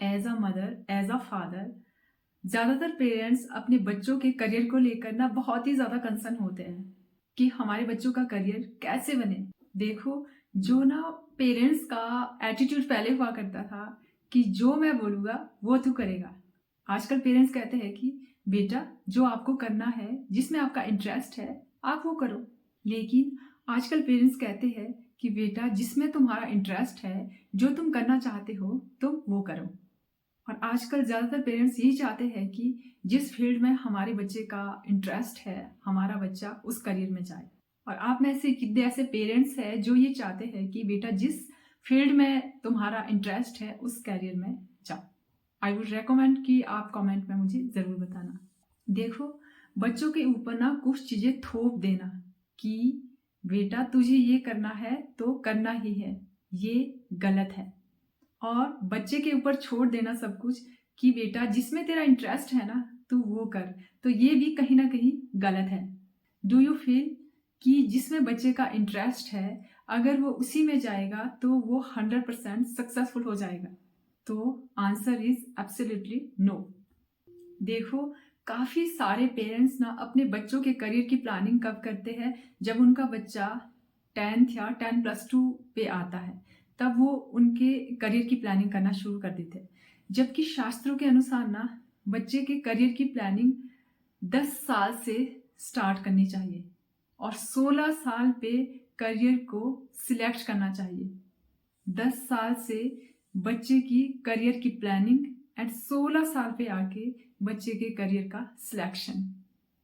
As a mother, as a father, ज़्यादातर parents अपने बच्चों के करियर को लेकर ना बहुत ही ज़्यादा कंसर्न होते हैं कि हमारे बच्चों का करियर कैसे बने। देखो, जो ना पेरेंट्स का एटीट्यूड पहले हुआ करता था कि जो मैं बोलूँगा वो तू करेगा। आजकल पेरेंट्स कहते हैं कि बेटा जो आपको करना है, जिसमें आपका इंटरेस्ट है, आप वो करो। लेकिन आजकल पेरेंट्स कहते हैं कि बेटा जिसमें तुम्हारा इंटरेस्ट है, जो तुम करना चाहते हो, तुम वो करो। और आजकल ज़्यादातर पेरेंट्स यही चाहते हैं कि जिस फील्ड में हमारे बच्चे का इंटरेस्ट है, हमारा बच्चा उस करियर में जाए। और आप में से कितने ऐसे पेरेंट्स हैं जो ये चाहते हैं कि बेटा जिस फील्ड में तुम्हारा इंटरेस्ट है उस करियर में जाओ। आई वुड रेकमेंड कि आप कमेंट में मुझे ज़रूर बताना। देखो, बच्चों के ऊपर ना कुछ चीज़ें थोप देना कि बेटा तुझे ये करना है तो करना ही है, ये गलत है। और बच्चे के ऊपर छोड़ देना सब कुछ कि बेटा जिसमें तेरा इंटरेस्ट है ना तू वो कर, तो ये भी कहीं ना कहीं गलत है। डू यू फील कि जिसमें बच्चे का इंटरेस्ट है अगर वो उसी में जाएगा तो वो 100% सक्सेसफुल हो जाएगा? तो आंसर इज एब्सोल्युटली नो। देखो, काफी सारे पेरेंट्स ना अपने बच्चों के करियर की प्लानिंग कब करते हैं, जब उनका बच्चा 10th या 10+2 पे आता है, तब वो उनके करियर की प्लानिंग करना शुरू कर देते हैं। जबकि शास्त्रों के अनुसार ना बच्चे के करियर की प्लानिंग 10 साल से स्टार्ट करनी चाहिए और 16 साल पे करियर को सिलेक्ट करना चाहिए। 10 साल से बच्चे की करियर की प्लानिंग एंड 16 साल पे आके बच्चे के करियर का सिलेक्शन।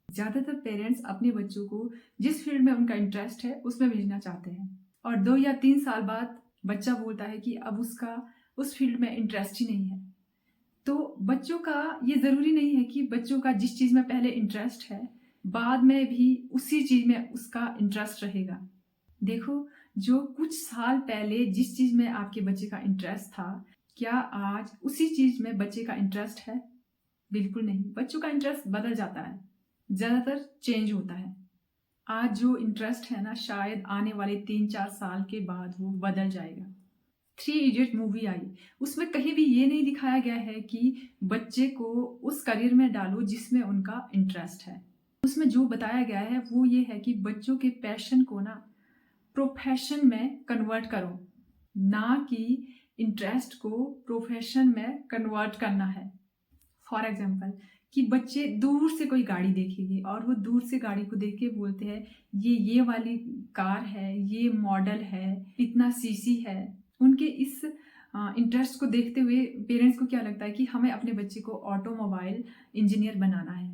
ज़्यादातर पेरेंट्स अपने बच्चों को जिस फील्ड में उनका इंटरेस्ट है उसमें भेजना चाहते हैं और 2 या 3 साल बाद बच्चा बोलता है कि अब उसका उस फील्ड में इंटरेस्ट ही नहीं है। तो बच्चों का ये ज़रूरी नहीं है कि बच्चों का जिस चीज़ में पहले इंटरेस्ट है बाद में भी उसी चीज़ में उसका इंटरेस्ट रहेगा। देखो, जो कुछ साल पहले जिस चीज़ में आपके बच्चे का इंटरेस्ट था, क्या आज उसी चीज़ में बच्चे का इंटरेस्ट है? बिल्कुल नहीं। बच्चों का इंटरेस्ट बदल जाता है, ज़्यादातर चेंज होता है। आज जो इंटरेस्ट है ना शायद आने वाले 3-4 साल के बाद वो बदल जाएगा। 3 इडियट मूवी आई, उसमें कहीं भी ये नहीं दिखाया गया है कि बच्चे को उस करियर में डालो जिसमें उनका इंटरेस्ट है। उसमें जो बताया गया है वो ये है कि बच्चों के पैशन को ना प्रोफेशन में कन्वर्ट करो, ना कि इंटरेस्ट को प्रोफेशन में कन्वर्ट करना है। फॉर एग्जाम्पल कि बच्चे दूर से कोई गाड़ी देखेंगे और वो दूर से गाड़ी को देख के बोलते हैं ये वाली कार है, ये मॉडल है, इतना सीसी है। उनके इस इंटरेस्ट को देखते हुए पेरेंट्स को क्या लगता है कि हमें अपने बच्चे को ऑटोमोबाइल इंजीनियर बनाना है।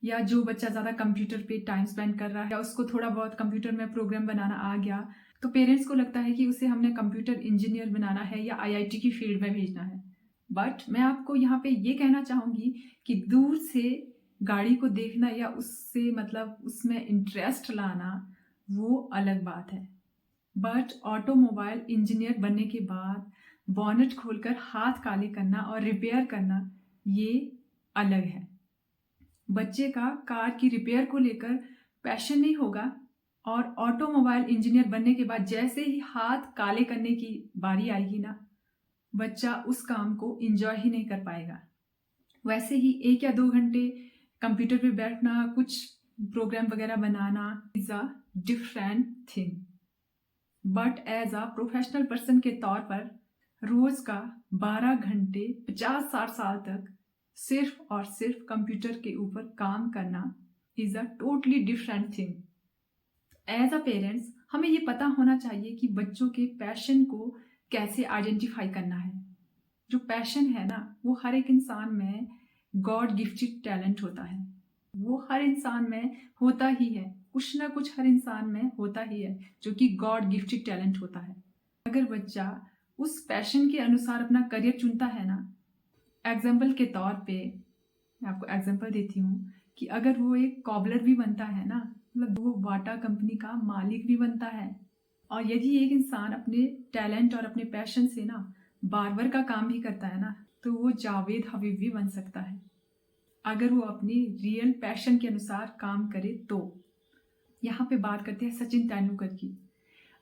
या जो बच्चा ज़्यादा कंप्यूटर पे टाइम स्पेंड कर रहा है या उसको थोड़ा बहुत कंप्यूटर में प्रोग्राम बनाना आ गया, तो पेरेंट्स को लगता है कि उसे हमने कंप्यूटर इंजीनियर बनाना है या आईआईटी की फील्ड में भेजना है। बट मैं आपको यहाँ पे ये कहना चाहूँगी कि दूर से गाड़ी को देखना या उससे मतलब उसमें इंटरेस्ट लाना वो अलग बात है। बट ऑटोमोबाइल इंजीनियर बनने के बाद बॉनेट खोलकर हाथ काले करना और रिपेयर करना ये अलग है। बच्चे का कार की रिपेयर को लेकर पैशन नहीं होगा और ऑटोमोबाइल इंजीनियर बनने के बाद जैसे ही हाथ काले करने की बारी आएगी ना, बच्चा उस काम को एंजॉय ही नहीं कर पाएगा। वैसे ही 1 या 2 घंटे कंप्यूटर पे बैठना, कुछ प्रोग्राम वगैरह बनाना is a different thing. But as a professional person के तौर पर रोज का 12 घंटे 50-60 साल तक सिर्फ और सिर्फ कंप्यूटर के ऊपर काम करना is a totally different thing. As a parents हमें ये पता होना चाहिए कि बच्चों के पैशन को कैसे आइडेंटिफाई करना है। जो पैशन है ना वो हर एक इंसान में गॉड गिफ्टेड टैलेंट होता है, वो हर इंसान में होता ही है, कुछ ना कुछ हर इंसान में होता ही है जो कि गॉड गिफ्टेड टैलेंट होता है। अगर बच्चा उस पैशन के अनुसार अपना करियर चुनता है ना, एग्जाम्पल के तौर पे मैं आपको एग्जाम्पल देती हूँ कि अगर वो एक कॉबलर भी बनता है ना, मतलब वो बाटा कंपनी का मालिक भी बनता है, और यदि एक इंसान अपने टैलेंट और अपने पैशन से ना बार्बर का काम भी करता है ना, तो वो जावेद हबीब भी बन सकता है अगर वो अपनी रियल पैशन के अनुसार काम करे तो। यहाँ पे बात करते हैं सचिन तेंदुलकर की।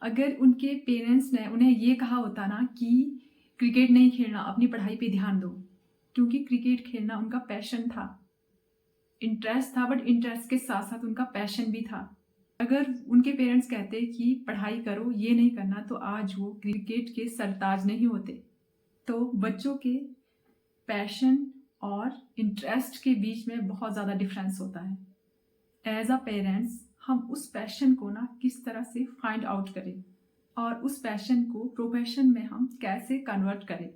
अगर उनके पेरेंट्स ने उन्हें ये कहा होता ना कि क्रिकेट नहीं खेलना, अपनी पढ़ाई पे ध्यान दो, क्योंकि क्रिकेट खेलना उनका पैशन था, इंटरेस्ट था, बट इंटरेस्ट के साथ साथ उनका पैशन भी था। अगर उनके पेरेंट्स कहते कि पढ़ाई करो, ये नहीं करना, तो आज वो क्रिकेट के सरताज नहीं होते। तो बच्चों के पैशन और इंटरेस्ट के बीच में बहुत ज़्यादा डिफरेंस होता है। एज अ पेरेंट्स हम उस पैशन को ना किस तरह से फाइंड आउट करें और उस पैशन को प्रोफेशन में हम कैसे कन्वर्ट करें,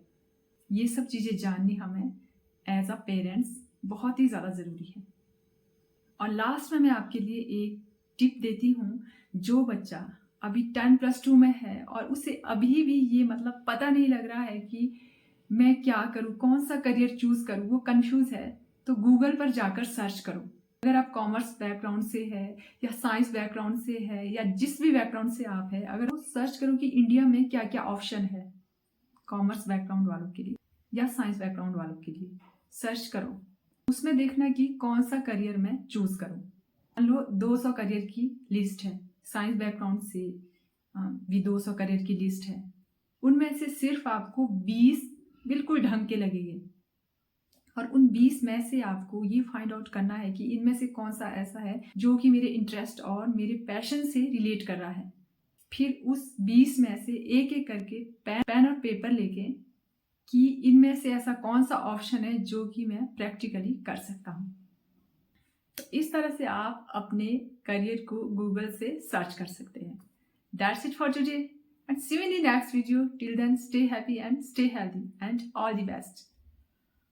ये सब चीज़ें जाननी हमें एज अ पेरेंट्स बहुत ही ज़्यादा ज़रूरी है। और लास्ट में मैं आपके लिए एक टिप देती हूँ। जो बच्चा अभी 10+2 में है और उसे अभी भी ये मतलब पता नहीं लग रहा है कि मैं क्या करूँ, कौन सा करियर चूज करूँ, वो कंफ्यूज है, तो गूगल पर जाकर सर्च करो। अगर आप कॉमर्स बैकग्राउंड से है या साइंस बैकग्राउंड से है या जिस भी बैकग्राउंड से आप है, अगर वो सर्च करो कि इंडिया में क्या क्या ऑप्शन है कॉमर्स बैकग्राउंड वालों के लिए या साइंस बैकग्राउंड वालों के लिए, सर्च करो। उसमें देखना कि कौन सा करियर मैं चूज करूँ। मान लो 200 करियर की लिस्ट है, साइंस बैकग्राउंड से भी 200 करियर की लिस्ट है, उनमें से सिर्फ आपको 20 बिल्कुल ढंग के लगेंगे और उन 20 में से आपको ये फाइंड आउट करना है कि इनमें से कौन सा ऐसा है जो कि मेरे इंटरेस्ट और मेरे पैशन से रिलेट कर रहा है। फिर उस 20 में से एक एक करके पेन और पेपर लेके कि इनमें से ऐसा कौन सा ऑप्शन है जो कि मैं प्रैक्टिकली कर सकता हूँ। तो इस तरह से आप अपने करियर को गूगल से सर्च कर सकते हैं। That's it for today and see you in the next video. Till then, stay happy and stay healthy and all the best.